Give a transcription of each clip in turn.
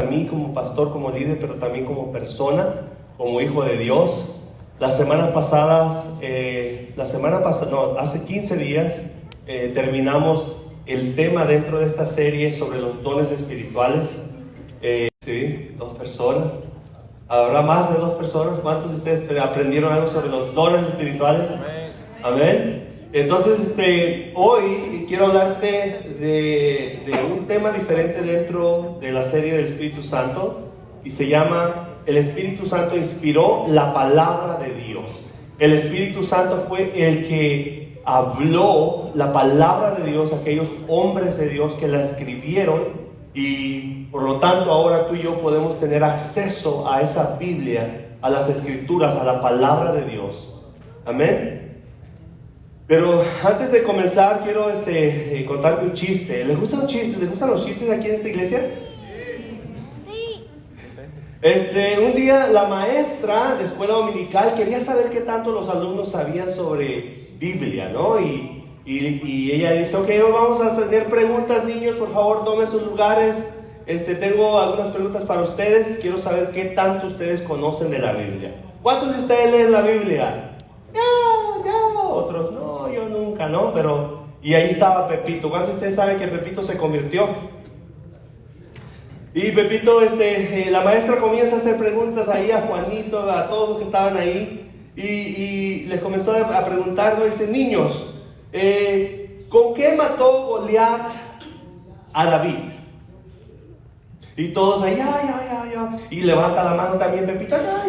A mí como pastor, como líder, pero también como persona, como hijo de Dios. Hace 15 días terminamos el tema dentro de esta serie sobre los dones espirituales. Sí, 2 personas. ¿Habrá más de 2 personas? ¿Cuántos de ustedes aprendieron algo sobre los dones espirituales? Amén. Entonces, hoy quiero hablarte de un tema diferente dentro de la serie del Espíritu Santo, y se llama El Espíritu Santo inspiró la palabra de Dios. El Espíritu Santo fue el que habló la palabra de Dios a aquellos hombres de Dios que la escribieron, y por lo tanto ahora tú y yo podemos tener acceso a esa Biblia, a las Escrituras, a la palabra de Dios. Amén. Pero antes de comenzar quiero contarte un chiste. ¿Les gustan los chistes? ¿Les gustan los chistes aquí en esta iglesia? Sí. Un día la maestra de escuela dominical quería saber qué tanto los alumnos sabían sobre Biblia, ¿no? Y ella dice: ok, vamos a tener preguntas, niños, por favor tomen sus lugares. Tengo algunas preguntas para ustedes. Quiero saber qué tanto ustedes conocen de la Biblia. ¿Cuántos de ustedes leen la Biblia? Yo, otros no, yo nunca, ¿no? Y ahí estaba Pepito. ¿Cuántos de ustedes saben que Pepito se convirtió? Y Pepito, la maestra comienza a hacer preguntas ahí a Juanito, a todos los que estaban ahí, y les comenzó a preguntar, ¿no? Dice: niños, ¿con qué mató Goliat a David? Y todos ahí, ya. Y levanta la mano también Pepito, ya.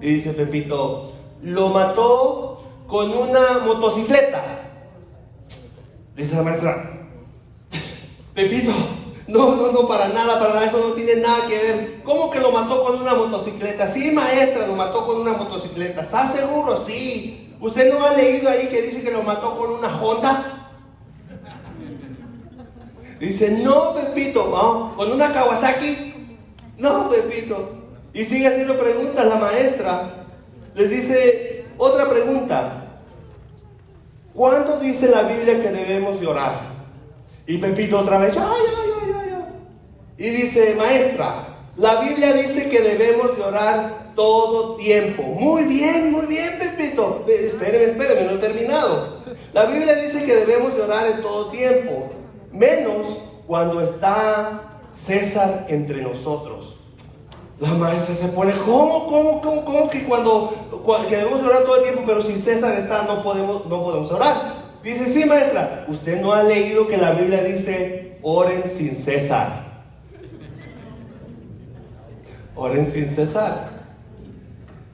Y dice Pepito: lo mató con una motocicleta. Dice la maestra: Pepito, no, para nada, eso no tiene nada que ver. ¿Cómo que lo mató con una motocicleta? Sí, maestra, lo mató con una motocicleta. ¿Estás seguro? Sí. ¿Usted no ha leído ahí que dice que lo mató con una Honda? Dice: no, Pepito. ¿No? ¿Con una Kawasaki? No, Pepito. Y sigue haciendo preguntas la maestra. Les dice otra pregunta: ¿cuándo dice la Biblia que debemos de orar? Y Pepito otra vez, ya. Y dice: maestra, la Biblia dice que debemos de orar todo tiempo. Muy bien, Pepito. Espéreme, no he terminado. La Biblia dice que debemos de orar en todo tiempo, menos cuando está César entre nosotros. La maestra se pone: ¿Cómo que que debemos orar todo el tiempo, pero si César está no podemos orar? Dice: sí, maestra, usted no ha leído que la Biblia dice: oren sin cesar. Oren sin cesar.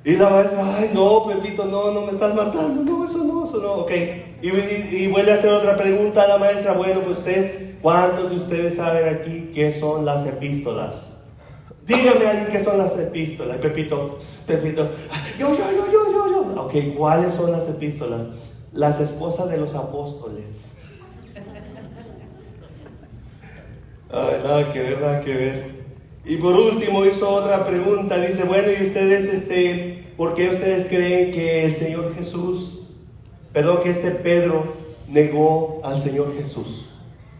Y la maestra: ay, no, Pepito, no me estás matando, no, eso no, ok. Y vuelve a hacer otra pregunta a la maestra: bueno, pues ¿cuántos de ustedes saben aquí qué son las epístolas? Dígame alguien qué son las epístolas. Pepito, yo. Ok, ¿cuáles son las epístolas? Las esposas de los apóstoles. Ay, nada que ver. Y por último hizo otra pregunta. Dice: bueno, ¿y ustedes, por qué ustedes creen que el Señor que Pedro negó al Señor Jesús?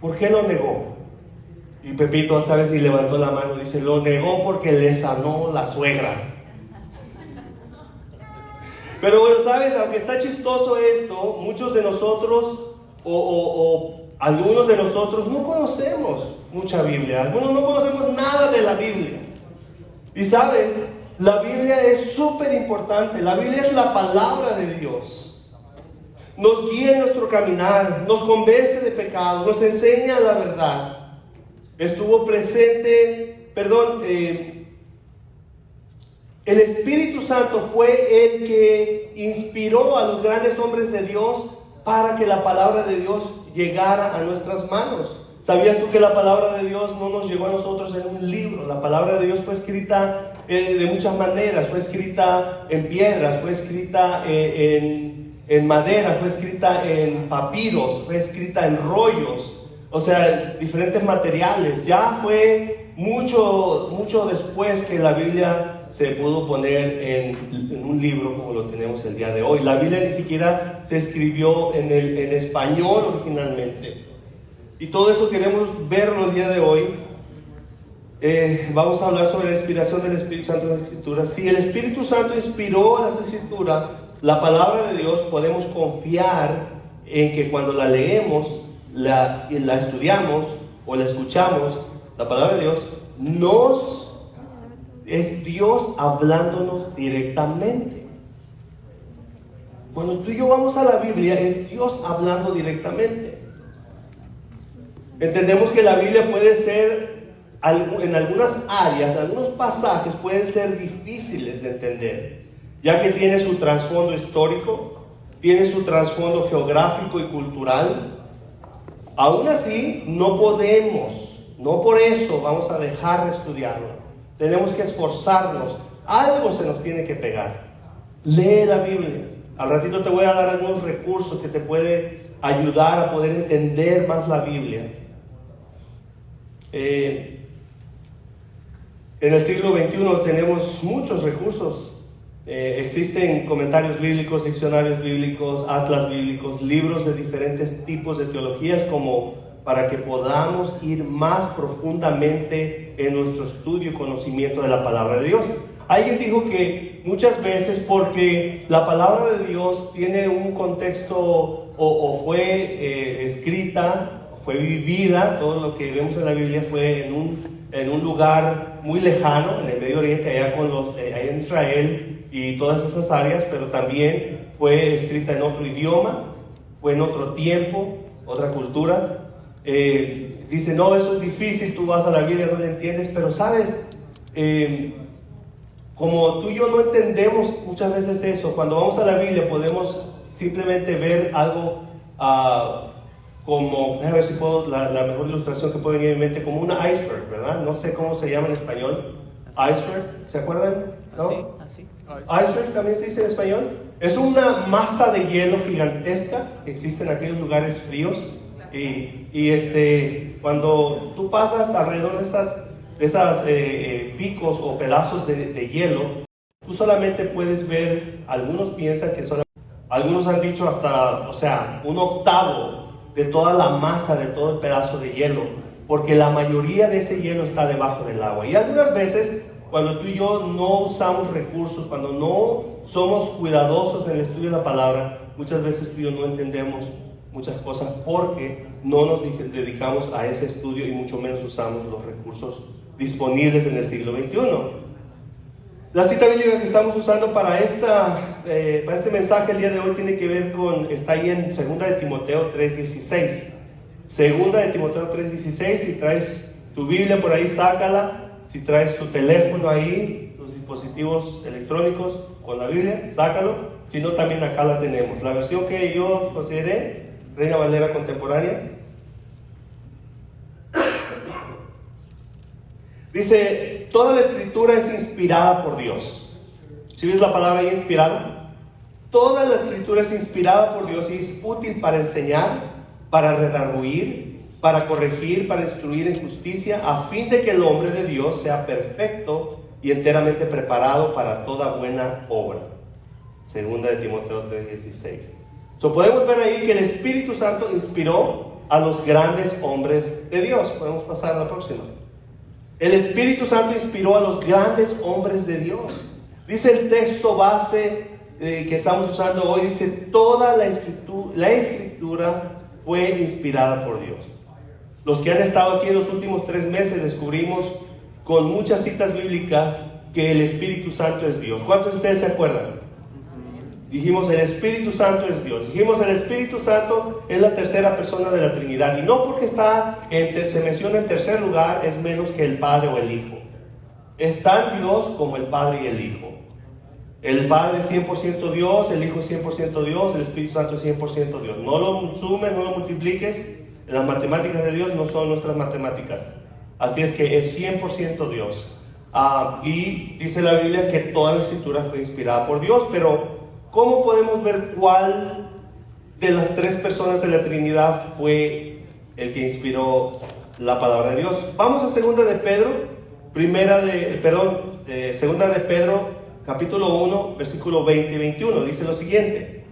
¿Por qué lo negó? Y Pepito esta vez ni levantó la mano. Dice: lo negó porque le sanó la suegra. Pero bueno, sabes, aunque está chistoso esto, muchos de nosotros o algunos de nosotros no conocemos mucha Biblia. Algunos no conocemos nada de la Biblia. Y sabes, la Biblia es súper importante. La Biblia es la palabra de Dios. Nos guía en nuestro caminar, nos convence de pecado, nos enseña la verdad. Estuvo presente, el Espíritu Santo fue el que inspiró a los grandes hombres de Dios para que la palabra de Dios llegara a nuestras manos. ¿Sabías tú que la palabra de Dios no nos llegó a nosotros en un libro? La palabra de Dios fue escrita de muchas maneras. Fue escrita en piedras, fue escrita en madera, fue escrita en papiros, fue escrita en rollos. O sea, diferentes materiales. Ya fue mucho después que la Biblia se pudo poner en un libro como lo tenemos el día de hoy. La Biblia ni siquiera se escribió en español originalmente. Y todo eso queremos verlo el día de hoy. Vamos a hablar sobre la inspiración del Espíritu Santo en las Escrituras. Si el Espíritu Santo inspiró las Escrituras, la palabra de Dios, podemos confiar en que cuando la leemos, la estudiamos o la escuchamos, la palabra de Dios es Dios hablándonos directamente. Cuando tú y yo vamos a la Biblia, es Dios hablando directamente. Entendemos que la Biblia puede ser, en algunas áreas, algunos pasajes pueden ser difíciles de entender, ya que tiene su trasfondo histórico, tiene su trasfondo geográfico y cultural. Aún así, no por eso vamos a dejar de estudiarlo. Tenemos que esforzarnos, algo se nos tiene que pegar. Lee la Biblia. Al ratito te voy a dar algunos recursos que te pueden ayudar a poder entender más la Biblia. En el siglo XXI tenemos muchos recursos. Existen comentarios bíblicos, diccionarios bíblicos, atlas bíblicos, libros de diferentes tipos de teologías, como para que podamos ir más profundamente en nuestro estudio y conocimiento de la palabra de Dios. Alguien dijo que muchas veces, porque la palabra de Dios tiene un contexto o fue escrita, fue vivida, todo lo que vemos en la Biblia fue en un lugar muy lejano, en el Medio Oriente, allá en Israel y todas esas áreas, pero también fue escrita en otro idioma, fue en otro tiempo, otra cultura. Dice, no, eso es difícil, tú vas a la Biblia, no lo entiendes, pero sabes, como tú y yo no entendemos muchas veces eso, cuando vamos a la Biblia podemos simplemente ver algo como, a ver si puedo, la mejor ilustración que puede venir en mente, como una iceberg, ¿verdad? No sé cómo se llama en español. Iceberg, ¿se acuerdan? ¿No? Así. Iceberg también se dice en español. Es una masa de hielo gigantesca que existe en aquellos lugares fríos. Y cuando tú pasas alrededor de esas picos o pedazos de hielo, tú solamente puedes ver, algunos piensan que algunos han dicho hasta, un octavo de toda la masa, de todo el pedazo de hielo, porque la mayoría de ese hielo está debajo del agua. Y algunas veces, cuando tú y yo no usamos recursos, cuando no somos cuidadosos en el estudio de la palabra, muchas veces tú y yo no entendemos muchas cosas porque no nos dedicamos a ese estudio y mucho menos usamos los recursos disponibles en el siglo XXI. La cita bíblica que estamos usando para este mensaje el día de hoy tiene que ver está ahí en 2 de Timoteo 3:16. 2 de Timoteo 3:16, si traes tu Biblia por ahí, sácala. Si traes tu teléfono ahí, tus dispositivos electrónicos con la Biblia, sácalo. Si no, también acá la tenemos. La versión que yo consideré, Reina Valera contemporánea. Dice, toda la escritura es inspirada por Dios. ¿Sí ves la palabra ahí, inspirada? Toda la escritura es inspirada por Dios y es útil para enseñar, para redarguir, para corregir, para instruir en justicia, a fin de que el hombre de Dios sea perfecto y enteramente preparado para toda buena obra. Segunda de Timoteo 3:16. Podemos ver ahí que el Espíritu Santo inspiró a los grandes hombres de Dios. Podemos pasar a la próxima. El Espíritu Santo inspiró a los grandes hombres de Dios. Dice el texto base que estamos usando hoy, dice, toda la escritura fue inspirada por Dios. Los que han estado aquí en los últimos 3 meses descubrimos con muchas citas bíblicas que el Espíritu Santo es Dios. ¿Cuántos de ustedes se acuerdan? Dijimos, el Espíritu Santo es Dios. Dijimos, el Espíritu Santo es la tercera persona de la Trinidad. Y no porque se menciona en tercer lugar, es menos que el Padre o el Hijo. Es tan Dios como el Padre y el Hijo. El Padre es 100% Dios, el Hijo es 100% Dios, el Espíritu Santo es 100% Dios. No lo sumes, no lo multipliques. Las matemáticas de Dios no son nuestras matemáticas. Así es que es 100% Dios. Y dice la Biblia que toda la escritura fue inspirada por Dios, pero ¿cómo podemos ver cuál de las 3 personas de la Trinidad fue el que inspiró la palabra de Dios? Vamos a 2 de Pedro, 2 de Pedro, capítulo 1, versículo 20 y 21. Dice lo siguiente: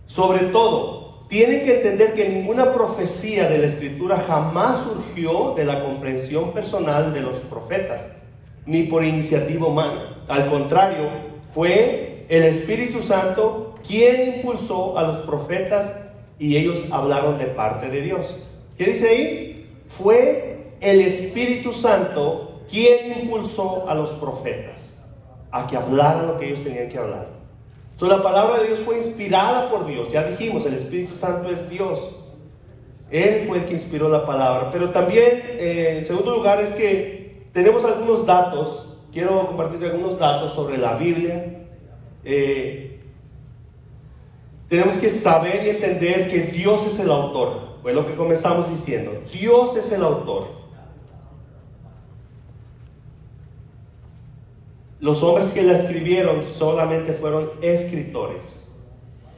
sobre todo, tienen que entender que ninguna profecía de la Escritura jamás surgió de la comprensión personal de los profetas, ni por iniciativa humana. Al contrario, fue el Espíritu Santo quien impulsó a los profetas y ellos hablaron de parte de Dios. ¿Qué dice ahí? Fue el Espíritu Santo quien impulsó a los profetas a que hablaran lo que ellos tenían que hablar. La palabra de Dios fue inspirada por Dios. Ya dijimos, el Espíritu Santo es Dios. Él fue el que inspiró la palabra. Pero también, en segundo lugar, es que tenemos algunos datos. Quiero compartir algunos datos sobre la Biblia. Tenemos que saber y entender que Dios es el autor. Fue lo que comenzamos diciendo. Dios es el autor. Los hombres que la escribieron solamente fueron escritores,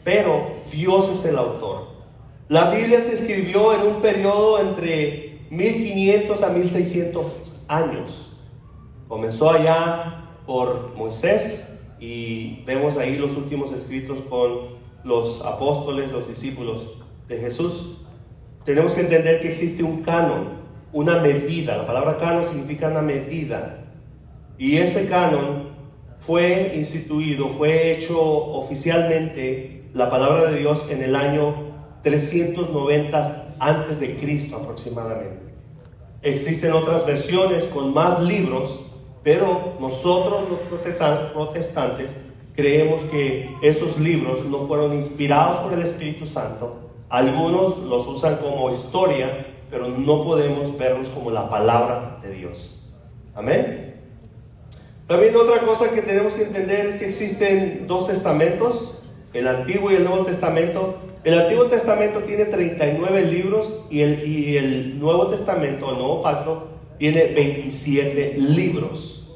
pero Dios es el autor. La Biblia se escribió en un periodo entre 1500 a 1600 años. Comenzó allá por Moisés y vemos ahí los últimos escritos con los apóstoles, los discípulos de Jesús. Tenemos que entender que existe un canon, una medida. La palabra canon significa una medida. Y ese canon fue instituido, fue hecho oficialmente la palabra de Dios en el año 390 antes de Cristo aproximadamente. Existen otras versiones con más libros, pero nosotros los protestantes creemos que esos libros no fueron inspirados por el Espíritu Santo. Algunos los usan como historia, pero no podemos verlos como la palabra de Dios. Amén. También otra cosa que tenemos que entender es que existen dos testamentos, el Antiguo y el Nuevo Testamento. El Antiguo Testamento tiene 39 libros y el Nuevo Testamento, el Nuevo Pacto, tiene 27 libros.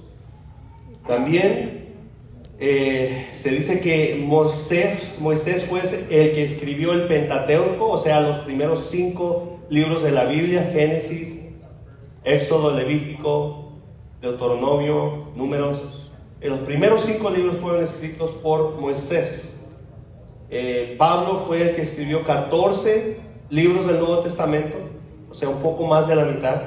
También se dice que Moisés fue el que escribió el Pentateuco, o sea, los primeros 5 libros de la Biblia: Génesis, Éxodo, Levítico, Deuteronomio, Números. Los primeros 5 libros fueron escritos por Moisés. Pablo fue el que escribió 14 libros del Nuevo Testamento, o sea, un poco más de la mitad.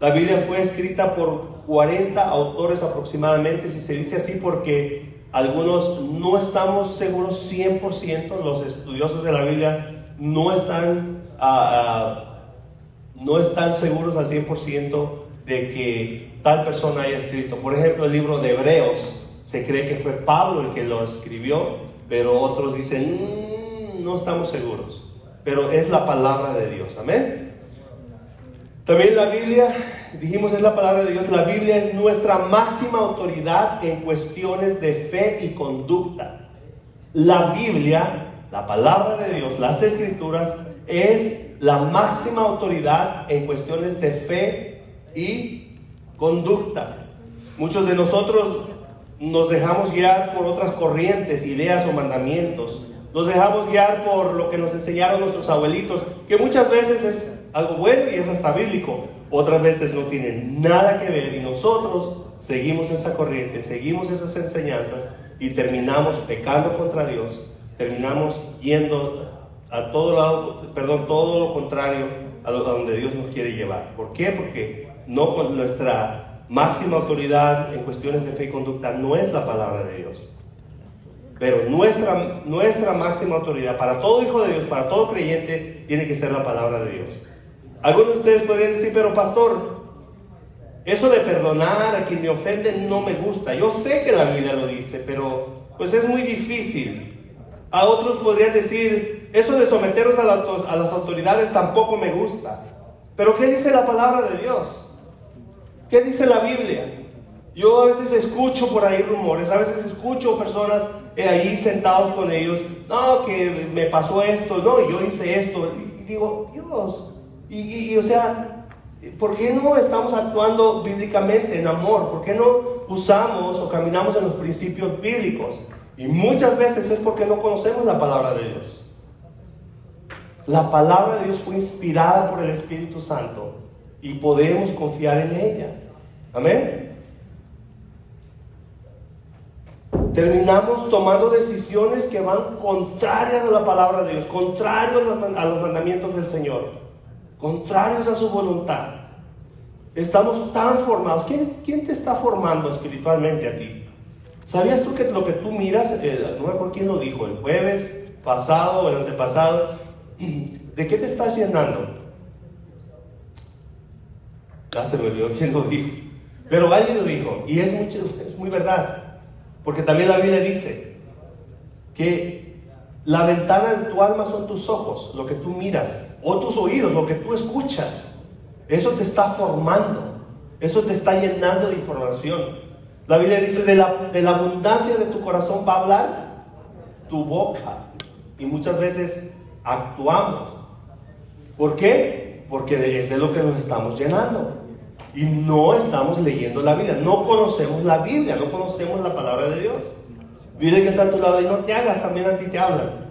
La Biblia fue escrita por 40 autores aproximadamente, si se dice así, porque algunos no estamos seguros 100%, los estudiosos de la Biblia no están seguros al 100% de que tal persona haya escrito. Por ejemplo, el libro de Hebreos, se cree que fue Pablo el que lo escribió, pero otros dicen, no estamos seguros. Pero es la palabra de Dios, amén. También la Biblia, dijimos, es la palabra de Dios. La Biblia es nuestra máxima autoridad en cuestiones de fe y conducta. La Biblia, la palabra de Dios, las Escrituras, es la máxima autoridad en cuestiones de fe y conducta. Muchos de nosotros nos dejamos guiar por otras corrientes, ideas o mandamientos. Nos dejamos guiar por lo que nos enseñaron nuestros abuelitos, que muchas veces es algo bueno y es hasta bíblico. Otras veces no tiene nada que ver y nosotros seguimos esa corriente, seguimos esas enseñanzas y terminamos pecando contra Dios. Terminamos yendo a todo lo contrario a donde Dios nos quiere llevar. ¿Por qué? Porque no, con nuestra máxima autoridad en cuestiones de fe y conducta no es la palabra de Dios. Pero nuestra máxima autoridad para todo hijo de Dios, para todo creyente, tiene que ser la palabra de Dios. Algunos de ustedes podrían decir, pero pastor, eso de perdonar a quien me ofende no me gusta. Yo sé que la Biblia lo dice, pero pues es muy difícil. A otros podrían decir, eso de someternos a las autoridades tampoco me gusta. Pero ¿qué dice la palabra de Dios? ¿Qué dice la Biblia? Yo a veces escucho por ahí rumores, a veces escucho personas ahí sentados con ellos, no, que me pasó esto, no, yo hice esto, y digo, Dios, o sea, ¿por qué no estamos actuando bíblicamente en amor? ¿Por qué no usamos o caminamos en los principios bíblicos? Y muchas veces es porque no conocemos la palabra de Dios. La palabra de Dios fue inspirada por el Espíritu Santo y podemos confiar en ella. Amén. terminamos tomando decisiones que van contrarias a la palabra de Dios, contrarios a los mandamientos del Señor, contrarios a su voluntad. Estamos tan formados. ¿Quién te está formando espiritualmente a ti? ¿Sabías tú que lo que tú miras, no me acuerdo quién lo dijo, el jueves pasado o el antepasado, ¿de qué te estás llenando? Ya se me olvidó quién lo dijo, pero alguien lo dijo, y es muy verdad, porque también la Biblia dice que la ventana de tu alma son tus ojos, lo que tú miras, o tus oídos, lo que tú escuchas. Eso te está formando, eso te está llenando de información. La Biblia dice, de la abundancia de tu corazón va a hablar tu boca. Y muchas veces actuamos. ¿Por qué? Porque es de lo que nos estamos llenando. Y no estamos leyendo la Biblia, no conocemos la Biblia, no conocemos la palabra de Dios. Dile que está a tu lado y no te hagas, también a ti te hablan.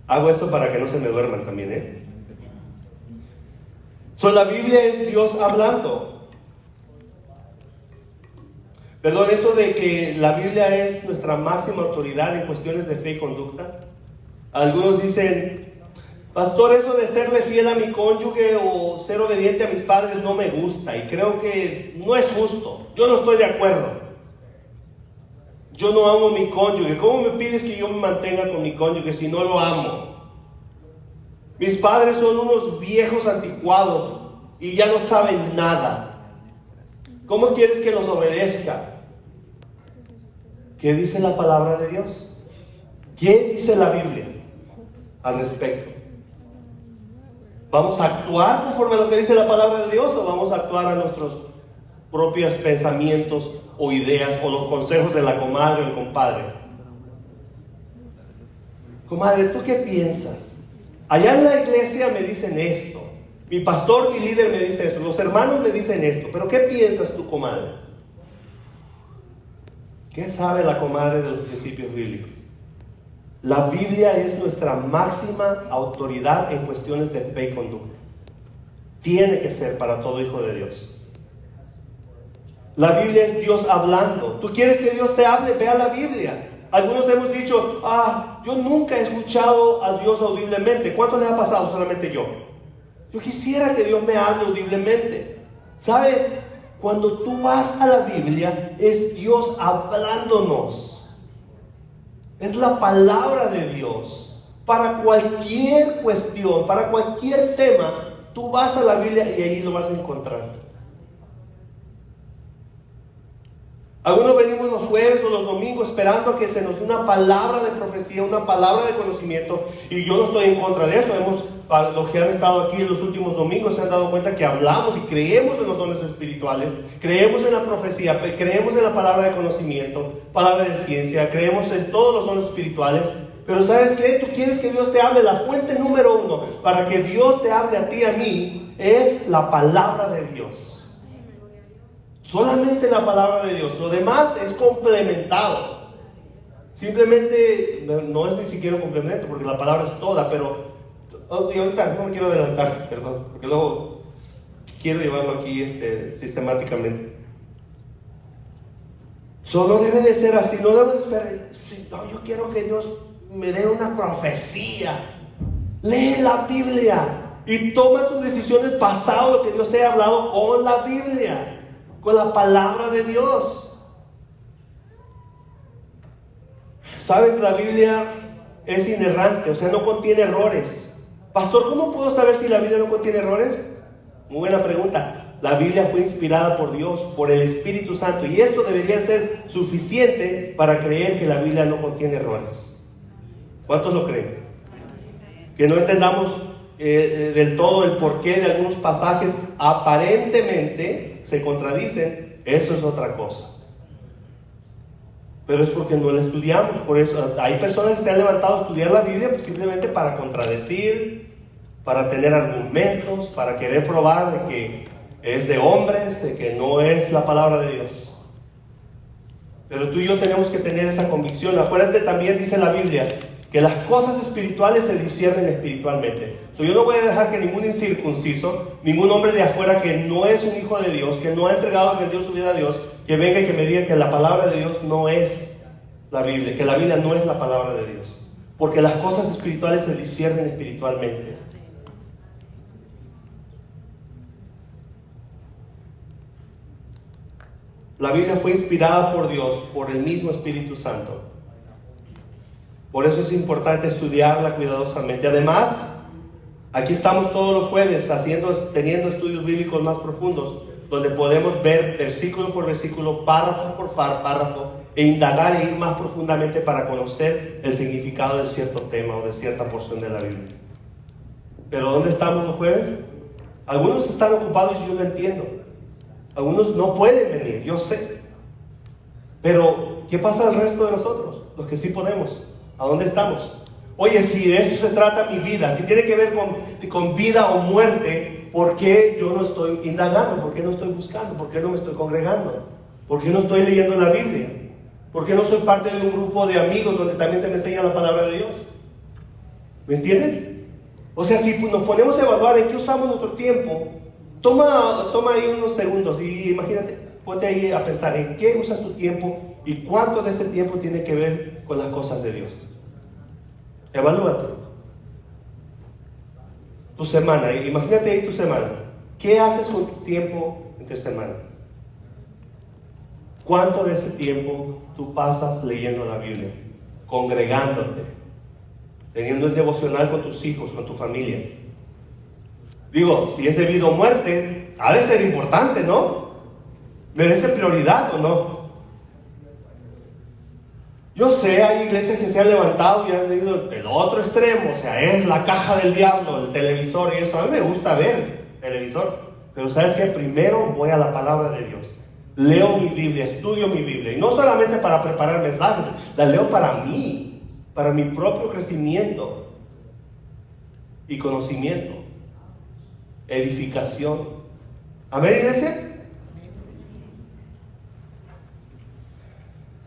Hago eso para que no se me duerman también, La Biblia es Dios hablando. Perdón, eso de que la Biblia es nuestra máxima autoridad en cuestiones de fe y conducta. Algunos dicen, pastor, eso de serle fiel a mi cónyuge o ser obediente a mis padres no me gusta y creo que no es justo. Yo no estoy de acuerdo. Yo no amo a mi cónyuge. ¿Cómo me pides que yo me mantenga con mi cónyuge si no lo amo? Mis padres son unos viejos anticuados y ya no saben nada. ¿Cómo quieres que los obedezca? ¿Qué dice la palabra de Dios? ¿Qué dice la Biblia al respecto? ¿Vamos a actuar conforme a lo que dice la palabra de Dios o vamos a actuar a nuestros propios pensamientos o ideas o los consejos de la comadre o el compadre? Comadre, ¿tú qué piensas? Allá en la iglesia me dicen esto, mi pastor, mi líder me dice esto, los hermanos me dicen esto, pero ¿qué piensas tú, comadre? ¿Qué sabe la comadre de los principios bíblicos? La Biblia es nuestra máxima autoridad en cuestiones de fe y conducta. Tiene que ser para todo hijo de Dios. La Biblia es Dios hablando. ¿Tú quieres que Dios te hable? Ve a la Biblia. Algunos hemos dicho, yo nunca he escuchado a Dios audiblemente. ¿Cuánto les ha pasado? Solamente yo. Yo quisiera que Dios me hable audiblemente. ¿Sabes? Cuando tú vas a la Biblia, es Dios hablándonos. Es la palabra de Dios. Para cualquier cuestión, para cualquier tema, tú vas a la Biblia y ahí lo vas a encontrar. Algunos venimos los jueves o los domingos esperando que se nos dé una palabra de profecía, una palabra de conocimiento, y yo no estoy en contra de eso. Los que han estado aquí en los últimos domingos se han dado cuenta que hablamos y creemos en los dones espirituales, creemos en la profecía, creemos en la palabra de conocimiento, palabra de ciencia, creemos en todos los dones espirituales. Pero ¿sabes qué? Tú quieres que Dios te hable. La fuente número uno para que Dios te hable a ti y a mí es la palabra de Dios. Solamente la palabra de Dios. Lo demás es complementado. Simplemente no es ni siquiera un complemento, porque la palabra es toda, pero y ahorita no me quiero adelantar, perdón, porque luego quiero llevarlo aquí sistemáticamente. No debe de ser así, no debe de esperar. No, yo quiero que Dios me dé una profecía. Lee la Biblia y toma tus decisiones basado en lo que Dios te ha hablado con la Biblia, con la palabra de Dios. ¿Sabes? La Biblia es inerrante, o sea, no contiene errores. Pastor, ¿cómo puedo saber si la Biblia no contiene errores? Muy buena pregunta. La Biblia fue inspirada por Dios, por el Espíritu Santo, y esto debería ser suficiente para creer que la Biblia no contiene errores. ¿Cuántos lo creen? Que no entendamos del todo el porqué de algunos pasajes aparentemente se contradicen, eso es otra cosa. Pero es porque no la estudiamos. Por eso hay personas que se han levantado a estudiar la Biblia pues simplemente para contradecir, para tener argumentos, para querer probar de que es de hombres, de que no es la palabra de Dios. Pero tú y yo tenemos que tener esa convicción. Acuérdate, también dice la Biblia que las cosas espirituales se disciernen espiritualmente. Yo no voy a dejar que ningún incircunciso, ningún hombre de afuera que no es un hijo de Dios, que no ha entregado y vendido su vida a Dios, que venga y que me diga que la palabra de Dios no es la Biblia, que la Biblia no es la palabra de Dios. Porque las cosas espirituales se disciernen espiritualmente. La Biblia fue inspirada por Dios, por el mismo Espíritu Santo. Por eso es importante estudiarla cuidadosamente. Además, aquí estamos todos los jueves teniendo estudios bíblicos más profundos, donde podemos ver versículo por versículo, párrafo por párrafo, e indagar e ir más profundamente para conocer el significado de cierto tema o de cierta porción de la Biblia. Pero ¿dónde estamos los jueves? Algunos están ocupados y yo lo entiendo. Algunos no pueden venir, yo sé. Pero, ¿qué pasa al resto de nosotros? Los que sí podemos. ¿A dónde estamos? Oye, si de eso se trata mi vida, si tiene que ver con vida o muerte, ¿por qué yo no estoy indagando? ¿Por qué no estoy buscando? ¿Por qué no me estoy congregando? ¿Por qué no estoy leyendo la Biblia? ¿Por qué no soy parte de un grupo de amigos donde también se me enseña la palabra de Dios? ¿Me entiendes? O sea, si nos ponemos a evaluar en qué usamos nuestro tiempo, toma ahí unos segundos y imagínate, ponte ahí a pensar en qué usas tu tiempo y cuánto de ese tiempo tiene que ver con las cosas de Dios. Evalúate. Tu semana, imagínate ahí tu semana. ¿Qué haces con tu tiempo entre semana? ¿Cuánto de ese tiempo tú pasas leyendo la Biblia, congregándote, teniendo el devocional con tus hijos, con tu familia? Digo, si es debido a muerte, ha de ser importante, ¿no? ¿Merece prioridad o no? Yo sé, hay iglesias que se han levantado y han ido del otro extremo, o sea, es la caja del diablo, el televisor y eso. A mí me gusta ver televisor, pero ¿sabes qué? Primero voy a la palabra de Dios. Leo mi Biblia, estudio mi Biblia, y no solamente para preparar mensajes, la leo para mí, para mi propio crecimiento y conocimiento, edificación. ¿Amén, iglesia?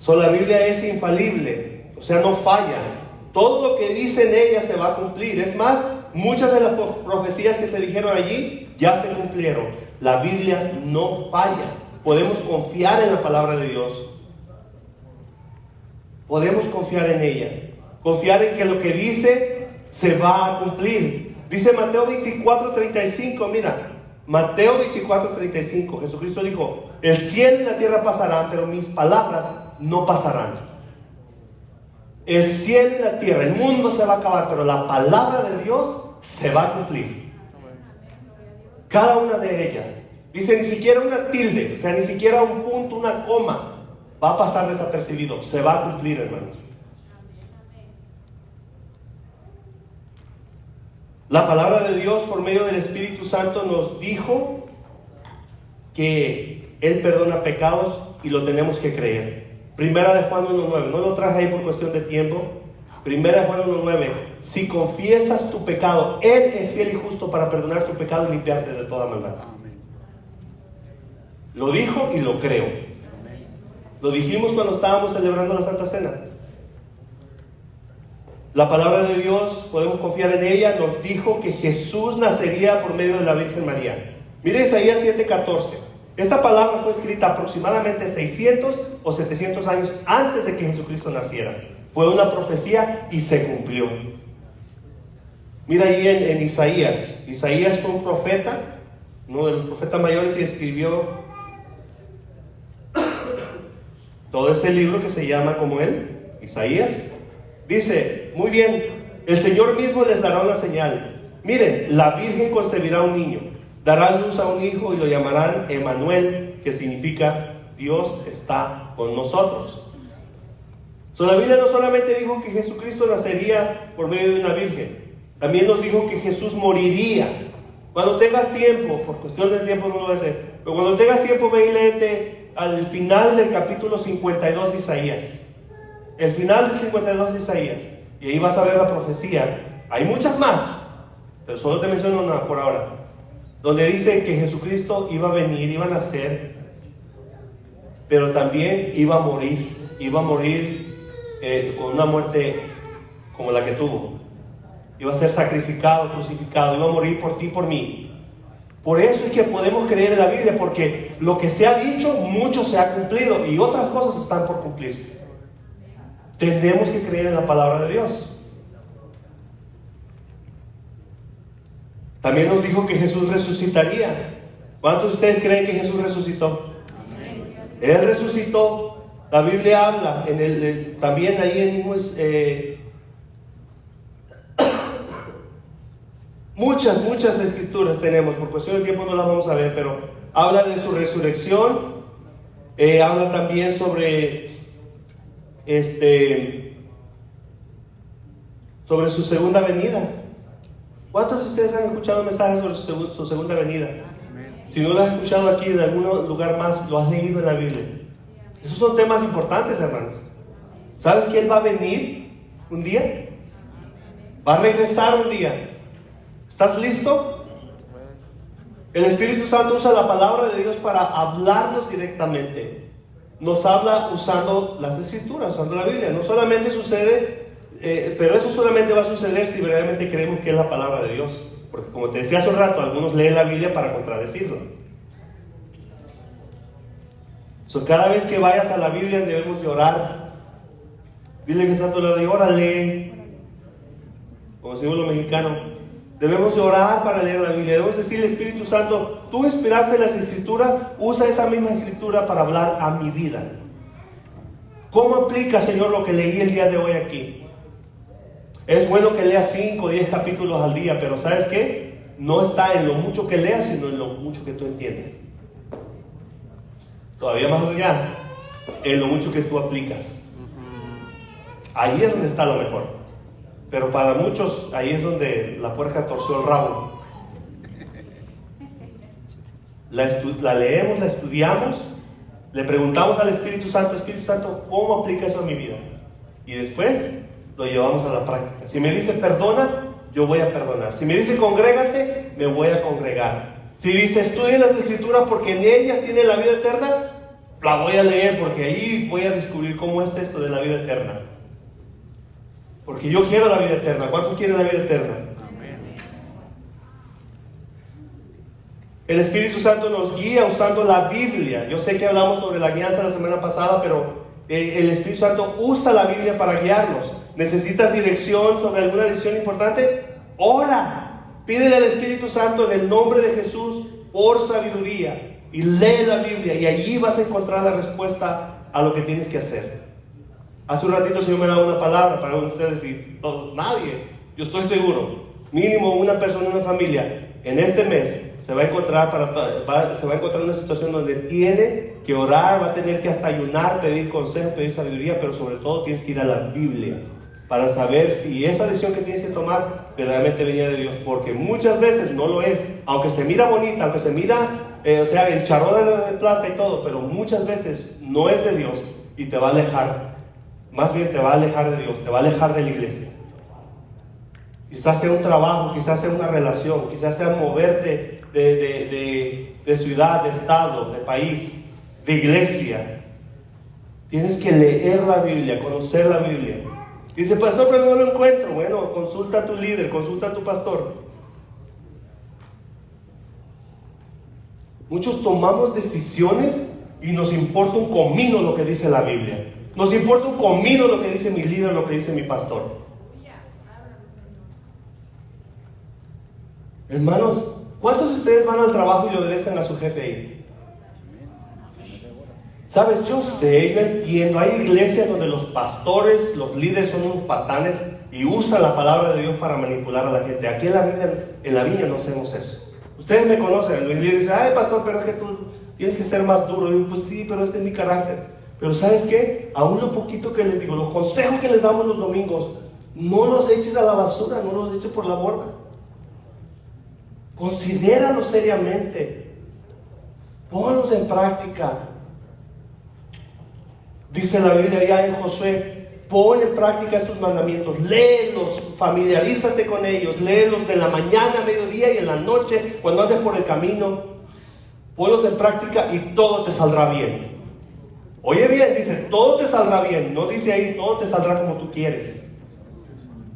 La Biblia es infalible, o sea, no falla. Todo lo que dice en ella se va a cumplir. Es más, muchas de las profecías que se dijeron allí ya se cumplieron. La Biblia no falla. Podemos confiar en la palabra de Dios. Podemos confiar en ella. Confiar en que lo que dice se va a cumplir. Dice Mateo 24:35, mira. Mateo 24:35, Jesucristo dijo: el cielo y la tierra pasarán, pero mis palabras no pasarán. El cielo y la tierra, el mundo se va a acabar, pero la palabra de Dios se va a cumplir. Cada una de ellas. Dice, ni siquiera una tilde, o sea, ni siquiera un punto, una coma va a pasar desapercibido. Se va a cumplir, hermanos. La palabra de Dios por medio del Espíritu Santo nos dijo que Él perdona pecados y lo tenemos que creer. Primera de Juan 1:9, no lo traje ahí por cuestión de tiempo. Primera de Juan 1:9, si confiesas tu pecado, Él es fiel y justo para perdonar tu pecado y limpiarte de toda maldad. Lo dijo y lo creo. Lo dijimos cuando estábamos celebrando la Santa Cena. La palabra de Dios, podemos confiar en ella, nos dijo que Jesús nacería por medio de la Virgen María. Mire Isaías 7:14. Esta palabra fue escrita aproximadamente 600 o 700 años antes de que Jesucristo naciera. Fue una profecía y se cumplió. Mira ahí en Isaías. Isaías fue un profeta, uno de los profetas mayores, y escribió todo ese libro que se llama como él, Isaías. Dice, muy bien, el Señor mismo les dará una señal. Miren, la Virgen concebirá un niño, dará luz a un hijo y lo llamarán Emmanuel, que significa Dios está con nosotros. La Biblia no solamente dijo que Jesucristo nacería por medio de una virgen, también nos dijo que Jesús moriría. Cuando tengas tiempo, por cuestión del tiempo no lo voy a hacer, pero cuando tengas tiempo ve y léete al final del capítulo 52 de Isaías. El final del 52 de Isaías, y ahí vas a ver la profecía. Hay muchas más, pero solo te menciono una por ahora, donde dice que Jesucristo iba a venir, iba a nacer, pero también iba a morir con una muerte como la que tuvo. Iba a ser sacrificado, crucificado, iba a morir por ti y por mí. Por eso es que podemos creer en la Biblia, porque lo que se ha dicho, mucho se ha cumplido y otras cosas están por cumplirse. Tenemos que creer en la palabra de Dios. También nos dijo que Jesús resucitaría. ¿Cuántos de ustedes creen que Jesús resucitó? Él resucitó. La Biblia habla, también ahí en mismo muchas escrituras tenemos, por cuestión de tiempo no las vamos a ver, pero habla de su resurrección, habla también sobre su segunda venida. ¿Cuántos de ustedes han escuchado mensajes sobre su segunda venida? Si no lo has escuchado aquí en algún lugar más, lo has leído en la Biblia. Esos son temas importantes, hermanos. ¿Sabes que Él va a venir un día? Va a regresar un día. ¿Estás listo? El Espíritu Santo usa la palabra de Dios para hablarnos directamente. Nos habla usando las Escrituras, usando la Biblia. No solamente sucede, pero eso solamente va a suceder si verdaderamente creemos que es la palabra de Dios. Porque como te decía hace un rato, algunos leen la Biblia para contradecirlo. Cada vez que vayas a la Biblia debemos de orar. Dile que está a tu lado y órale. Como decimos los mexicanos, debemos de orar para leer la Biblia. Debemos decirle, Espíritu Santo, tú inspiraste las Escrituras, usa esa misma Escritura para hablar a mi vida. ¿Cómo aplica, Señor, lo que leí el día de hoy aquí? Es bueno que leas 5 o 10 capítulos al día, pero ¿sabes qué? No está en lo mucho que leas, sino en lo mucho que tú entiendes. Todavía más allá, en lo mucho que tú aplicas. Ahí es donde está lo mejor. Pero para muchos, ahí es donde la puerca torció el rabo. La leemos, la estudiamos, le preguntamos al Espíritu Santo, ¿cómo aplica eso a mi vida? Y después lo llevamos a la práctica. Si me dice perdona, yo voy a perdonar. Si me dice congrégate, me voy a congregar. Si dice estudia las Escrituras porque en ellas tiene la vida eterna, la voy a leer porque ahí voy a descubrir cómo es esto de la vida eterna. Porque yo quiero la vida eterna. ¿Cuántos quieren la vida eterna? Amén. El Espíritu Santo nos guía usando la Biblia. Yo sé que hablamos sobre la guianza la semana pasada, pero el Espíritu Santo usa la Biblia para guiarnos. ¿Necesitas dirección sobre alguna decisión importante? Ora. Pídele al Espíritu Santo en el nombre de Jesús por sabiduría. Y lee la Biblia y allí vas a encontrar la respuesta a lo que tienes que hacer. Hace un ratito el Señor me daba una palabra para ustedes y nadie, yo estoy seguro, mínimo una persona, una familia, en este mes se va a encontrar en una situación donde tiene que orar, va a tener que hasta ayunar, pedir consejo, pedir sabiduría, pero sobre todo tienes que ir a la Biblia para saber si esa decisión que tienes que tomar verdaderamente venía de Dios, porque muchas veces no lo es, aunque se mira bonita, aunque se mira, el charro de plata y todo, pero muchas veces no es de Dios y te va a alejar. Más bien te va a alejar de Dios, te va a alejar de la iglesia. Quizás sea un trabajo, quizás sea una relación, quizás sea moverte de ciudad, de estado, de país, de iglesia. Tienes que leer la Biblia, conocer la Biblia. Dice, pastor, pero no lo encuentro. Bueno, consulta a tu líder, consulta a tu pastor. Muchos tomamos decisiones y nos importa un comino lo que dice la Biblia. Nos importa un comino lo que dice mi líder, lo que dice mi pastor. Hermanos, ¿cuántos de ustedes van al trabajo y le obedecen a su jefe ahí? Sabes, yo sé, yo entiendo, hay iglesias donde los pastores, los líderes son unos patanes y usan la palabra de Dios para manipular a la gente. Aquí en la viña no hacemos eso. Ustedes me conocen, los líderes dicen, ay pastor, pero es que tú tienes que ser más duro. Y yo, pues sí, pero este es mi carácter. Pero ¿sabes qué? Aún lo poquito que les digo, los consejos que les damos los domingos, no los eches a la basura, no los eches por la borda. Considéralos seriamente. Ponlos en práctica. Dice la Biblia ya en Josué, pon en práctica estos mandamientos, léelos, familiarízate con ellos, léelos de la mañana, mediodía y en la noche, cuando andes por el camino. Ponlos en práctica y todo te saldrá bien. Oye bien, dice, todo te saldrá bien. No dice ahí, todo te saldrá como tú quieres.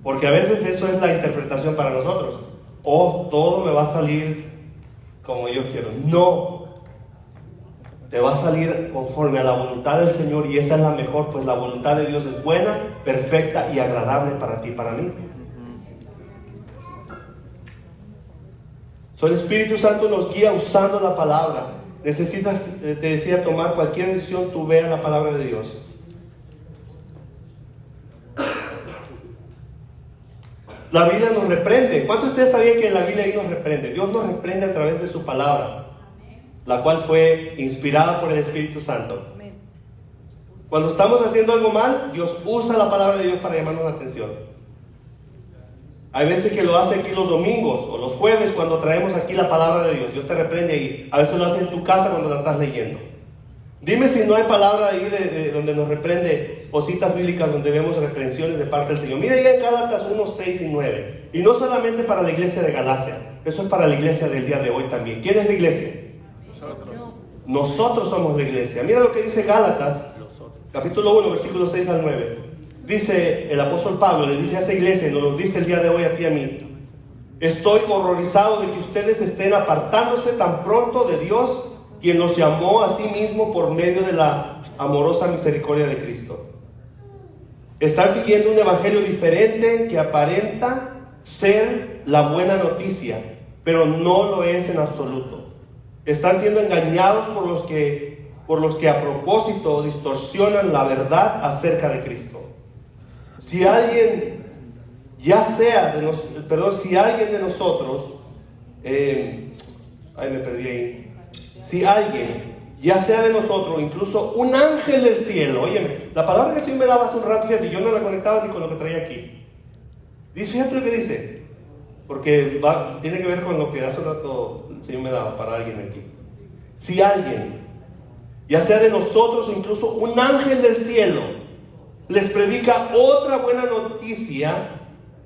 Porque a veces eso es la interpretación para nosotros. Oh, todo me va a salir como yo quiero. No. Te va a salir conforme a la voluntad del Señor, y esa es la mejor, pues la voluntad de Dios es buena, perfecta y agradable para ti y para mí. El Espíritu Santo nos guía usando la palabra. Necesitas, te decía, tomar cualquier decisión, tú veas la palabra de Dios. La Biblia nos reprende. ¿Cuántos de ustedes sabían que la Biblia ahí nos reprende? Dios nos reprende a través de su palabra, la cual fue inspirada por el Espíritu Santo. Cuando estamos haciendo algo mal, Dios usa la palabra de Dios para llamarnos la atención. Hay veces que lo hace aquí los domingos o los jueves cuando traemos aquí la palabra de Dios. Dios te reprende ahí. A veces lo hace en tu casa cuando la estás leyendo. Dime si no hay palabra ahí de donde nos reprende, o citas bíblicas donde vemos reprensiones de parte del Señor. Mira ahí en Gálatas 1, 6 y 9. Y no solamente para la iglesia de Galacia, eso es para la iglesia del día de hoy también. ¿Quién es la iglesia? Nosotros somos la iglesia. Mira lo que dice Gálatas, capítulo 1, versículos 6 al 9. Dice el apóstol Pablo, le dice a esa iglesia, y nos lo dice el día de hoy a ti y a mí: estoy horrorizado de que ustedes estén apartándose tan pronto de Dios, quien los llamó a sí mismo por medio de la amorosa misericordia de Cristo. Están siguiendo un evangelio diferente que aparenta ser la buena noticia, pero no lo es en absoluto. Están siendo engañados por los que a propósito distorsionan la verdad acerca de Cristo. Si alguien de nosotros, si alguien, ya sea de nosotros, incluso un ángel del cielo, óyeme, la palabra que el Señor me daba hace un rato, fíjate, yo no la conectaba ni con lo que traía aquí. Fíjate lo que dice, porque tiene que ver con lo que hace un rato el Señor me daba para alguien aquí. Si alguien, ya sea de nosotros, incluso un ángel del cielo, les predica otra buena noticia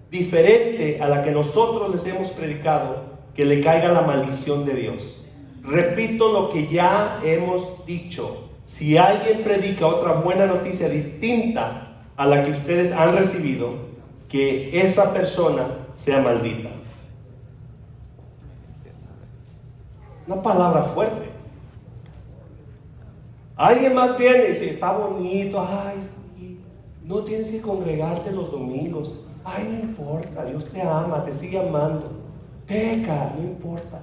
diferente a la que nosotros les hemos predicado, que le caiga la maldición de Dios. Repito lo que ya hemos dicho: si alguien predica otra buena noticia distinta a la que ustedes han recibido, que esa persona sea maldita. Una palabra fuerte. Alguien más viene y dice: está bonito, ay, sí, no tienes que congregarte los domingos, ay, no importa, Dios te ama, te sigue amando, peca, no importa,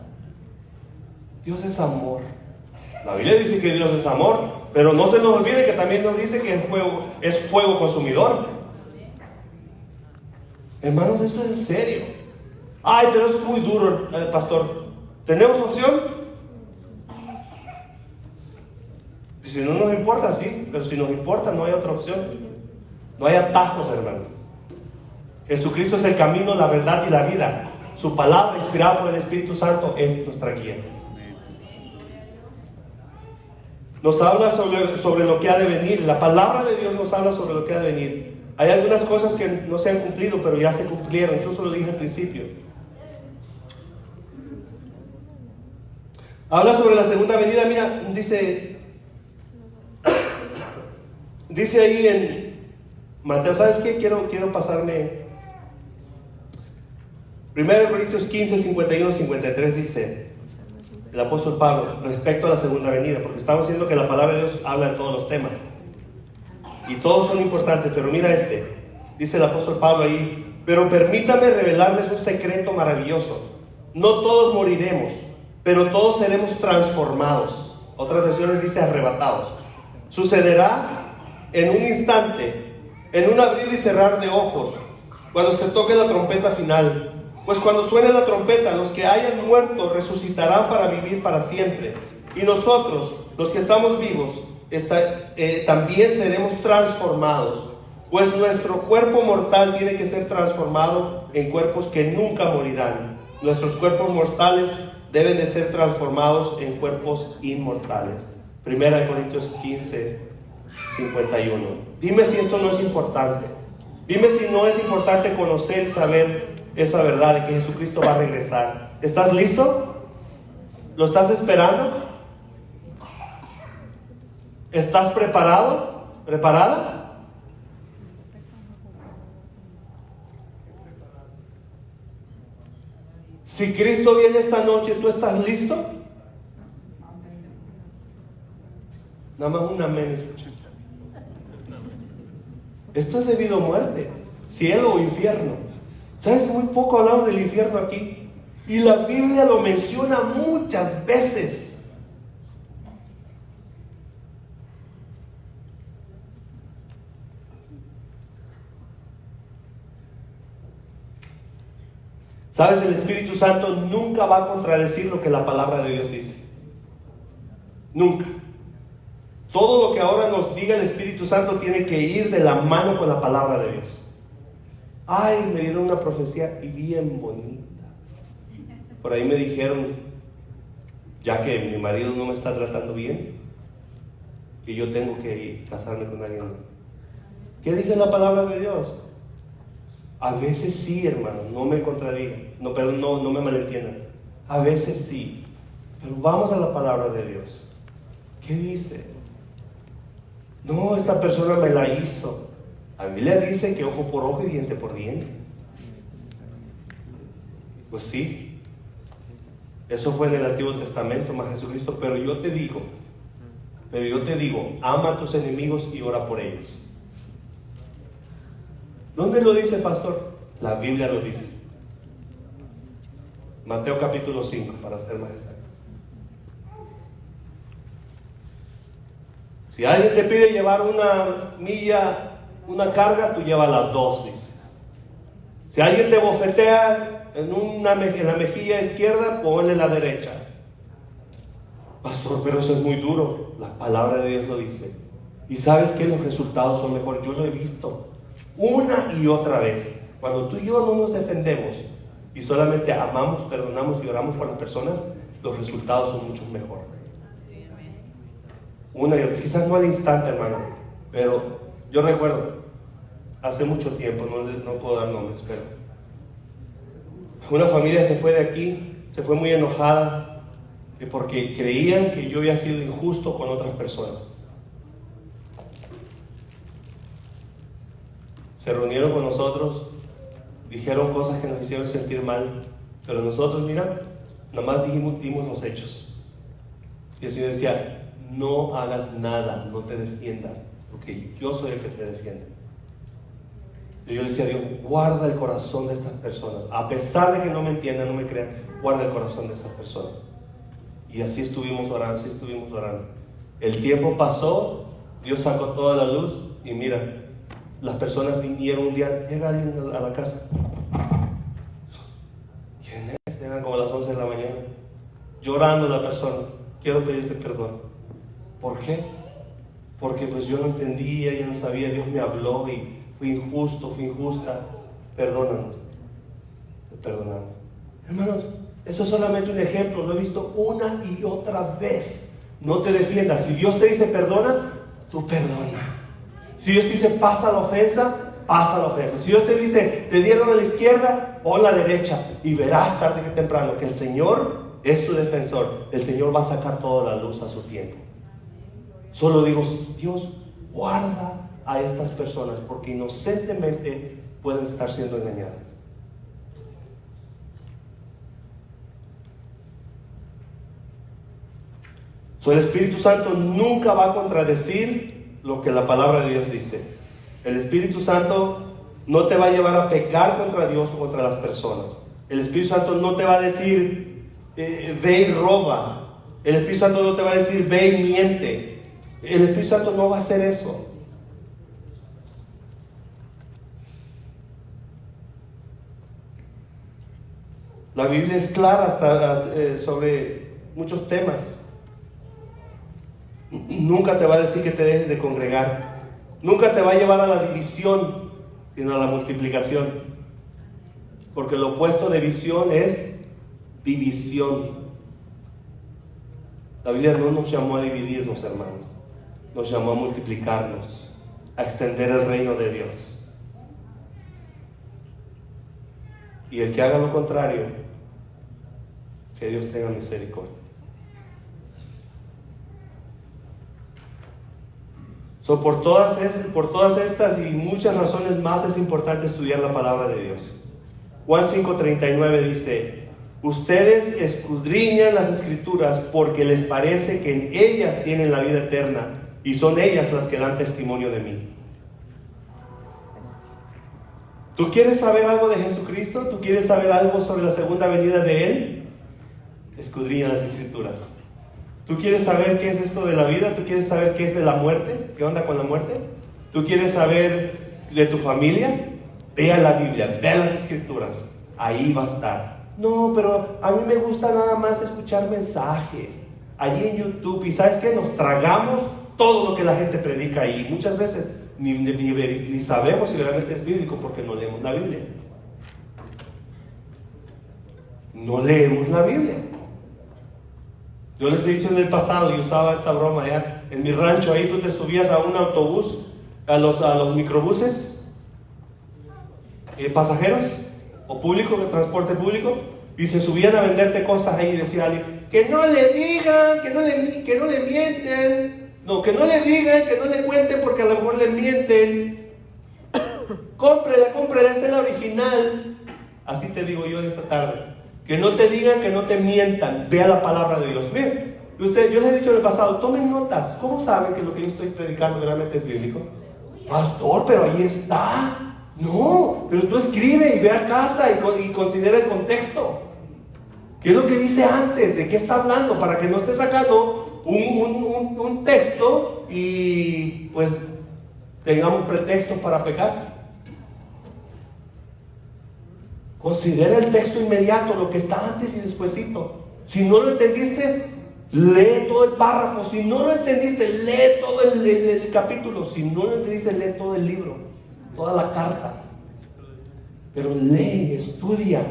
Dios es amor. La Biblia dice que Dios es amor, pero no se nos olvide que también nos dice que es fuego consumidor. Hermanos, eso es en serio. Ay, pero eso es muy duro, pastor. ¿Tenemos opción? Si no nos importa, sí, pero si nos importa, no hay otra opción. No hay atajos, hermanos. Jesucristo es el camino, la verdad y la vida. Su palabra, inspirada por el Espíritu Santo, es nuestra guía. Nos habla sobre lo que ha de venir. La palabra de Dios nos habla sobre lo que ha de venir. Hay algunas cosas que no se han cumplido, pero ya se cumplieron. Incluso lo dije al principio. Habla sobre la segunda venida. Mira, dice ahí en Mateo, ¿sabes qué? Quiero pasarme. 1 Corintios 15, 51, 53 dice el apóstol Pablo respecto a la segunda venida, porque estamos diciendo que la palabra de Dios habla de todos los temas y todos son importantes, pero mira dice el apóstol Pablo ahí: pero permítame revelarles un secreto maravilloso. No todos moriremos, pero todos seremos transformados. Otras versiones dice arrebatados. Sucederá en un instante, en un abrir y cerrar de ojos, cuando se toque la trompeta final. Pues cuando suene la trompeta, los que hayan muerto resucitarán para vivir para siempre. Y nosotros, los que estamos vivos, también seremos transformados. Pues nuestro cuerpo mortal tiene que ser transformado en cuerpos que nunca morirán. Nuestros cuerpos mortales deben de ser transformados en cuerpos inmortales. 1 Corintios 15, 51. Dime si esto no es importante. Dime si no es importante conocer y saber esa verdad de que Jesucristo va a regresar. ¿Estás listo? ¿Lo estás esperando? ¿Estás preparado? ¿Preparada? Si Cristo viene esta noche, ¿tú estás listo? Nada más un amén escuché. Esto es debido a muerte, cielo o infierno. ¿Sabes? Muy poco hablamos del infierno aquí. Y la Biblia lo menciona muchas veces. ¿Sabes? El Espíritu Santo nunca va a contradecir lo que la palabra de Dios dice. Nunca. Todo lo que ahora nos diga el Espíritu Santo tiene que ir de la mano con la palabra de Dios. Ay, me dieron una profecía y bien bonita. Por ahí me dijeron, ya que mi marido no me está tratando bien, que yo tengo que ir casarme con alguien más. ¿Qué dice la palabra de Dios? A veces sí, hermano, no me contradigan, pero no me malentiendan. A veces sí, pero vamos a la palabra de Dios. ¿Qué dice? No, esta persona me la hizo. La Biblia dice que ojo por ojo y diente por diente. Pues sí, eso fue en el Antiguo Testamento, más Jesucristo, pero yo te digo, ama a tus enemigos y ora por ellos. ¿Dónde lo dice, pastor? La Biblia lo dice. Mateo capítulo 5, para ser más exacto. Si alguien te pide llevar una milla, una carga, tú llevas las 2, dice. Si alguien te bofetea en la mejilla izquierda, ponle la derecha. Pastor, pero eso es muy duro. La palabra de Dios lo dice. Y sabes que los resultados son mejores. Yo lo he visto una y otra vez. Cuando tú y yo no nos defendemos y solamente amamos, perdonamos y oramos por las personas, los resultados son mucho mejor. Una y otra, quizás no al instante, hermano, pero yo recuerdo hace mucho tiempo, no puedo dar nombres, pero una familia se fue de aquí, se fue muy enojada porque creían que yo había sido injusto con otras personas. Se reunieron con nosotros, dijeron cosas que nos hicieron sentir mal, pero nosotros, mira, nada más dimos los hechos. Y el Señor decía, no hagas nada, no te defiendas, porque yo soy el que te defiende. Y yo le decía a Dios, guarda el corazón de estas personas, a pesar de que no me entiendan, no me crean, guarda el corazón de estas personas. Y así estuvimos orando, El tiempo pasó, Dios sacó toda la luz, y mira, las personas vinieron un día, llega alguien a la casa. ¿Quién es? Eran como las 11 de la mañana. Llorando la persona, quiero pedirte perdón. ¿Por qué? Porque pues yo no entendía, yo no sabía, Dios me habló y fui injusto, fui injusta. Perdónanos. Perdónanos. Hermanos, eso es solamente un ejemplo, lo he visto una y otra vez. No te defiendas. Si Dios te dice perdona, tú perdona. Si Dios te dice pasa la ofensa, pasa la ofensa. Si Dios te dice te dieron a la izquierda, pon la derecha. Y verás tarde que temprano que el Señor es tu defensor. El Señor va a sacar toda la luz a su tiempo. Solo digo, Dios, guarda a estas personas porque inocentemente pueden estar siendo engañadas. El Espíritu Santo nunca va a contradecir lo que la palabra de Dios dice. El Espíritu Santo no te va a llevar a pecar contra Dios o contra las personas. El Espíritu Santo no te va a decir ve y roba. El Espíritu Santo no te va a decir ve y miente. El Espíritu Santo no va a hacer eso. La Biblia es clara sobre muchos temas. Nunca te va a decir que te dejes de congregar. Nunca te va a llevar a la división, sino a la multiplicación. Porque lo opuesto de visión es división. La Biblia no nos llamó a dividirnos, hermanos. Nos llamó a multiplicarnos, a extender el reino de Dios. Y el que haga lo contrario, que Dios tenga misericordia. Por todas estas y muchas razones más es importante estudiar la palabra de Dios. Juan 5:39 dice, Ustedes escudriñan las Escrituras porque les parece que en ellas tienen la vida eterna y son ellas las que dan testimonio de mí. ¿Tú quieres saber algo de Jesucristo? ¿Tú quieres saber algo sobre la segunda venida de Él? Escudriña las Escrituras. ¿Tú quieres saber qué es esto de la vida? ¿Tú quieres saber qué es de la muerte? ¿Qué onda con la muerte? ¿Tú quieres saber de tu familia? Vea la Biblia, vea las Escrituras. Ahí va a estar. No, pero a mí me gusta nada más escuchar mensajes allí en YouTube. ¿Y sabes qué? Nos tragamos todo lo que la gente predica ahí. Muchas veces ni sabemos si realmente es bíblico porque no leemos la Biblia. No leemos la Biblia. Yo les he dicho en el pasado, y usaba esta broma ya, en mi rancho ahí tú te subías a un autobús, a los microbuses, pasajeros o público, de transporte público, y se subían a venderte cosas ahí y decía alguien, que no le digan, que no le mienten, no, que no le digan, que no le cuenten porque a lo mejor le mienten, cómprela, esta es la original. Así te digo yo esta tarde. Que no te digan, que no te mientan. Vea la palabra de Dios. Miren, yo les he dicho en el pasado, tomen notas. ¿Cómo saben que lo que yo estoy predicando realmente es bíblico? Pastor, pero ahí está. No, pero tú escribe y ve a casa y considera el contexto. ¿Qué es lo que dice antes? ¿De qué está hablando? Para que no esté sacando un texto y pues tengamos pretextos para pecar. Considera el texto inmediato, lo que está antes y despuesito. Si no lo entendiste, lee todo el párrafo. Si no lo entendiste, lee todo el capítulo. Si no lo entendiste, lee todo el libro, toda la carta. Pero lee, estudia.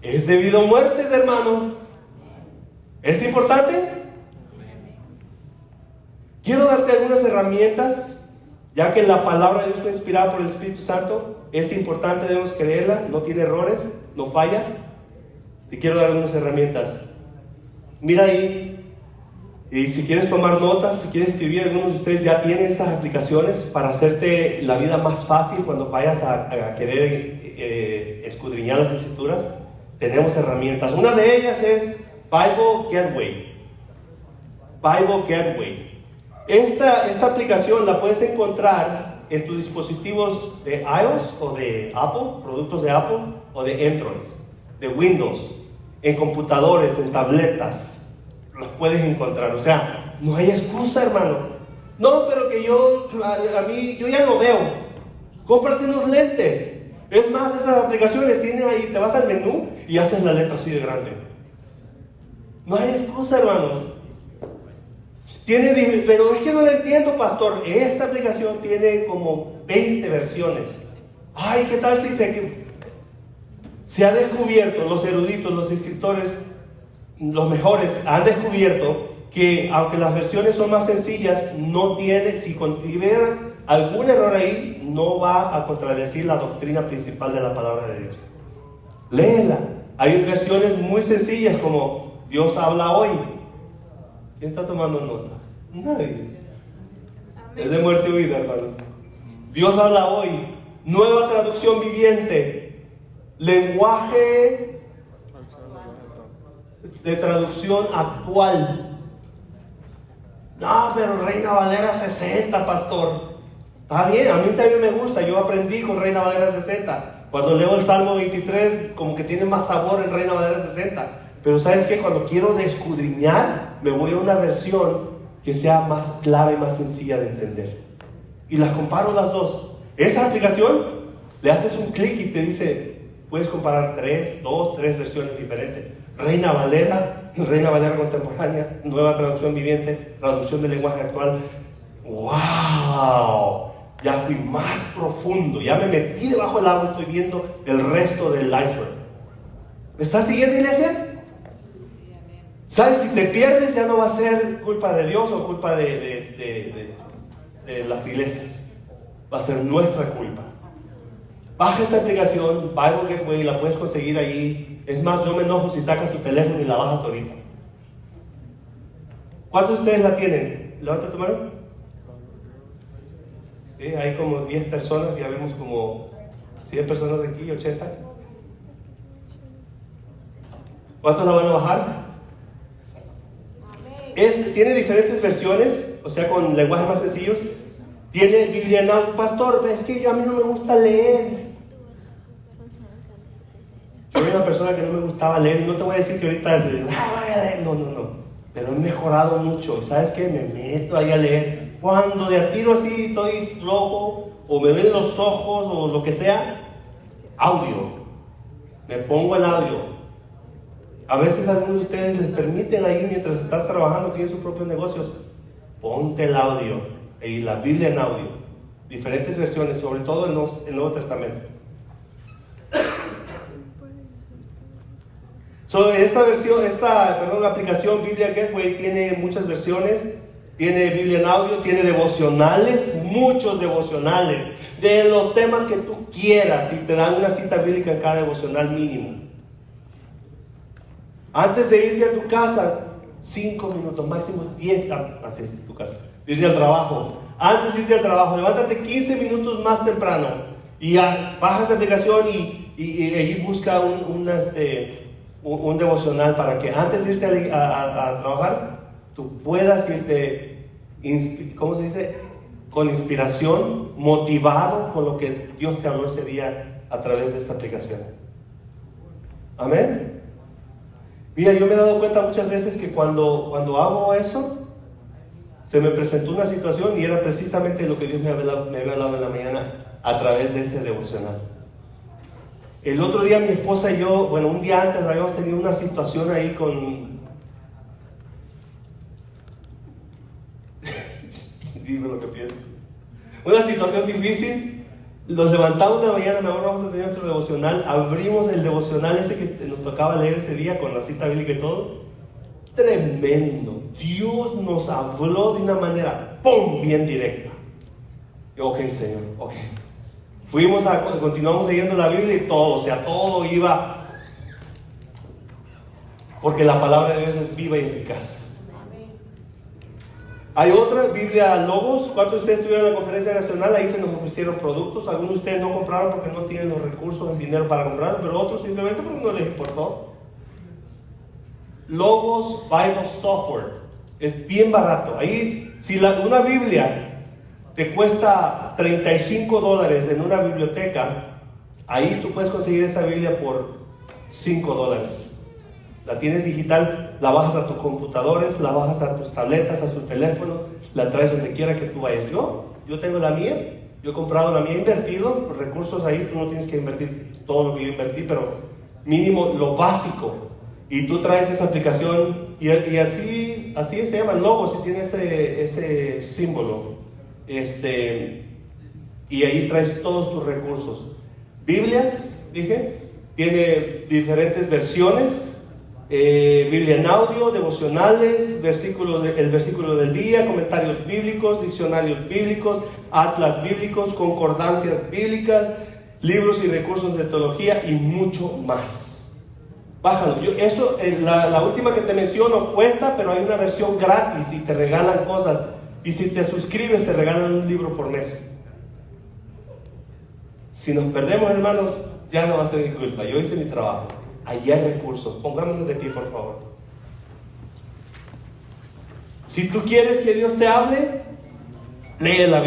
¿Es debido a muertes, hermanos? ¿Es importante? Quiero darte algunas herramientas, ya que la palabra de Dios fue inspirada por el Espíritu Santo. Es importante, debemos creerla, no tiene errores, no falla. Te quiero dar algunas herramientas. Mira ahí, y si quieres tomar notas, si quieres escribir, algunos de ustedes ya tienen estas aplicaciones para hacerte la vida más fácil cuando vayas a querer escudriñar las Escrituras. Tenemos herramientas. Una de ellas es Bible Gateway. Bible Gateway. Esta aplicación la puedes encontrar en tus dispositivos de iOS o de Apple, productos de Apple o de Android, de Windows, en computadores, en tabletas, los puedes encontrar. O sea, no hay excusa, hermano. No, pero que yo ya no veo. Cómprate unos lentes. Es más, esas aplicaciones tienes ahí, te vas al menú y haces la letra así de grande. No hay excusa, hermanos. Pero es que no lo entiendo, pastor. Esta aplicación tiene como 20 versiones. Ay, ¿qué tal si se ha descubierto, los eruditos, los escritores, los mejores, han descubierto que aunque las versiones son más sencillas, no tiene, si considera algún error ahí, no va a contradecir la doctrina principal de la palabra de Dios. Léela. Hay versiones muy sencillas como Dios habla hoy. ¿Quién está tomando notas? Nadie. Es de muerte o vida, hermano. Dios habla hoy. Nueva traducción viviente. Lenguaje de traducción actual. No, pero Reina Valera 60, pastor. Está bien, a mí también me gusta. Yo aprendí con Reina Valera 60. Cuando leo el Salmo 23, como que tiene más sabor en Reina Valera 60. Pero ¿sabes qué? Cuando quiero escudriñar, me voy a una versión que sea más clara y más sencilla de entender. Y las comparo las dos. Esa aplicación, le haces un clic y te dice, puedes comparar 3 versiones diferentes. Reina Valera contemporánea, nueva traducción viviente, traducción del lenguaje actual. ¡Wow! Ya fui más profundo, ya me metí debajo del agua y estoy viendo el resto del iceberg. ¿Me estás siguiendo, iglesia? ¿Sabes? Si te pierdes ya no va a ser culpa de Dios o culpa de las iglesias. Va a ser nuestra culpa. Baja esta aplicación, Bible Gateway, la puedes conseguir allí. Es más, yo me enojo si sacas tu teléfono y la bajas ahorita. ¿Cuántos de ustedes la tienen? Levanta tu mano. ¿Sí? Hay como 10 personas, ya vemos como 100 personas de aquí, 80. ¿Cuántos la van a bajar? Tiene diferentes versiones, o sea, con lenguajes más sencillos. Tiene Biblia en audio. Pastor, es que a mí no me gusta leer. Yo soy una persona que no me gustaba leer. No te voy a decir que ahorita vaya a leer. No. Pero he mejorado mucho. ¿Sabes qué? Me meto ahí a leer. Cuando de a tiro así estoy rojo, o me ven los ojos, o lo que sea, audio. Me pongo el audio. A veces algunos de ustedes les permiten ahí mientras estás trabajando, tienen sus propios negocios. Ponte el audio y la Biblia en audio. Diferentes versiones, sobre todo el Nuevo Testamento. La aplicación Biblia Gateway tiene muchas versiones. Tiene Biblia en audio, tiene devocionales, muchos devocionales, de los temas que tú quieras, y te dan una cita bíblica en cada devocional mínimo. Antes de irte a tu casa, 5 minutos, máximo 10 antes de tu casa, de irte al trabajo. Antes de irte al trabajo, levántate 15 minutos más temprano y bajas la aplicación y ahí busca un devocional para que antes de irte a trabajar, tú puedas irte, ¿cómo se dice? Con inspiración, motivado con lo que Dios te habló ese día a través de esta aplicación. Amén. Mira, yo me he dado cuenta muchas veces que cuando hago eso, se me presentó una situación y era precisamente lo que Dios me había hablado en la mañana a través de ese devocional. El otro día mi esposa y yo, un día antes habíamos tenido una situación ahí con... Dime lo que pienso. Una situación difícil. Nos levantamos de la mañana, mejor vamos a tener nuestro devocional. Abrimos el devocional ese que nos tocaba leer ese día con la cita bíblica y todo. Tremendo. Dios nos habló de una manera, ¡pum!, bien directa. Ok, Señor, ok. Continuamos leyendo la Biblia y todo iba. Porque la palabra de Dios es viva y eficaz. Hay otra, Biblia Logos. ¿Cuántos de ustedes estuvieron en la conferencia nacional? Ahí se nos ofrecieron productos. Algunos de ustedes no compraron porque no tienen los recursos, el dinero para comprar, pero otros simplemente porque no les importó. Logos Bible Software. Es bien barato. Ahí, si una Biblia te cuesta $35 en una biblioteca, ahí tú puedes conseguir esa Biblia por $5. La tienes digital, la bajas a tus computadores, la bajas a tus tabletas, a tus teléfonos, la traes donde quiera que tú vayas. Yo tengo la mía, yo he comprado la mía, he invertido recursos ahí. Tú no tienes que invertir todo lo que yo invertí, pero mínimo lo básico. Y tú traes esa aplicación y así se llama el logo, si tiene ese símbolo. Y ahí traes todos tus recursos. Biblias, dije, tiene diferentes versiones. Biblia en audio, devocionales, el versículo del día, comentarios bíblicos, diccionarios bíblicos, atlas bíblicos, concordancias bíblicas, libros y recursos de teología y mucho más. Bájalo. La última que te menciono cuesta, pero hay una versión gratis y te regalan cosas. Y si te suscribes, te regalan un libro por mes. Si nos perdemos, hermanos, ya no va a ser mi culpa. Yo hice mi trabajo. Allí hay recursos. Pongámonos de pie, por favor. Si tú quieres que Dios te hable, lee la Biblia.